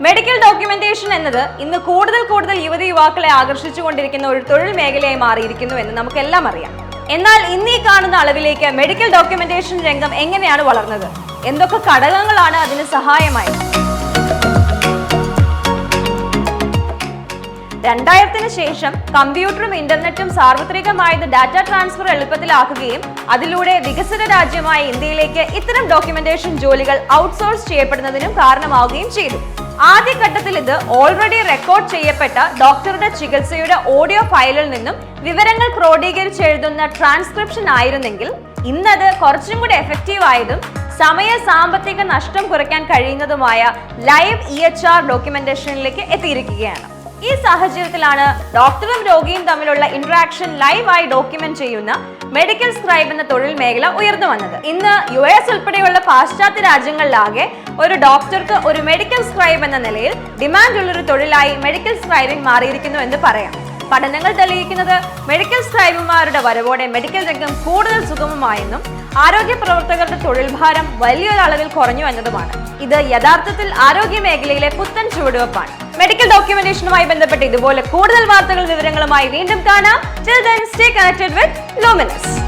Medical documentation എന്നത് ഇന്ന് കൂടുതൽ യുവതി യുവാക്കളെ ആകർഷിച്ചുകൊണ്ടിരിക്കുന്ന ഒരു തൊഴിൽ മേഖലയായി മാറിയിരിക്കുന്നു എന്ന് നമുക്കെല്ലാം അറിയാം. എന്നാൽ ഇന്ന് ഈ കാണുന്ന അളവിലേക്ക് മെഡിക്കൽ ഡോക്യുമെന്റേഷൻ രംഗം എങ്ങനെയാണ് വളർന്നത്? എന്തൊക്കെ ഘടകങ്ങളാണ് അതിന് സഹായമായത്? 2000-ന് ശേഷം കമ്പ്യൂട്ടറും ഇന്റർനെറ്റും സാർവത്രികമായത് ഡാറ്റ ട്രാൻസ്ഫർ എളുപ്പത്തിലാക്കുകയും അതിലൂടെ വികസിത രാജ്യമായ ഇന്ത്യയിലേക്ക് ഇത്തരം ഡോക്യുമെന്റേഷൻ ജോലികൾ ഔട്ട്സോഴ്സ് ചെയ്യപ്പെടുന്നതിനും കാരണമാവുകയും ചെയ്തു. ആദ്യഘട്ടത്തിൽ ഇത് ഓൾറെഡി റെക്കോർഡ് ചെയ്യപ്പെട്ട ഡോക്ടറുടെ ചികിത്സയുടെ ഓഡിയോ ഫയലിൽ നിന്നും വിവരങ്ങൾ ക്രോഡീകരിച്ചെഴുതുന്ന ട്രാൻസ്ക്രിപ്ഷൻ ആയിരുന്നെങ്കിൽ ഇന്നത് കുറച്ചും കൂടി എഫക്റ്റീവ് ആയതും സാമ്പത്തിക നഷ്ടം കുറയ്ക്കാൻ കഴിയുന്നതുമായ ലൈവ് EHR ഡോക്യുമെന്റേഷനിലേക്ക് എത്തിയിരിക്കുകയാണ്. ഈ സാഹചര്യത്തിലാണ് ഡോക്ടറും രോഗിയും തമ്മിലുള്ള ഇന്ററാക്ഷൻ ലൈവായി ഡോക്യുമെന്റ് ചെയ്യുന്ന മെഡിക്കൽ സ്ക്രൈബ് എന്ന തൊഴിൽ മേഖല ഉയർന്നു വന്നത്. ഇന്ന് US ഉൾപ്പെടെയുള്ള പാശ്ചാത്യ രാജ്യങ്ങളിലാകെ ഒരു ഡോക്ടർക്ക് ഒരു മെഡിക്കൽ സ്ക്രൈബ് എന്ന നിലയിൽ ഡിമാൻഡ് ഉള്ളൊരു തൊഴിലായി മെഡിക്കൽ സ്ക്രൈബിംഗ് മാറിയിരിക്കുന്നു എന്ന് പറയാം. പഠനങ്ങൾ തെളിയിക്കുന്നത് മെഡിക്കൽ സ്ക്രൈബർമാരുടെ വരവോടെ മെഡിക്കൽ രംഗം കൂടുതൽ സുഗമമായെന്നും ആരോഗ്യ പ്രവർത്തകരുടെ തൊഴിൽ ഭാരം വലിയൊരളവിൽ കുറഞ്ഞു എന്നതുമാണ്. ഇത് യഥാർത്ഥത്തിൽ ആരോഗ്യ മേഖലയിലെ പുത്തൻ ചുവടുവെപ്പാണ്. മെഡിക്കൽ ഡോക്യുമെന്റേഷനുമായി ബന്ധപ്പെട്ട് ഇതുപോലെ കൂടുതൽ വാർത്തകളും വിവരങ്ങളുമായി വീണ്ടും കാണാം. Till then, stay connected with Luminous.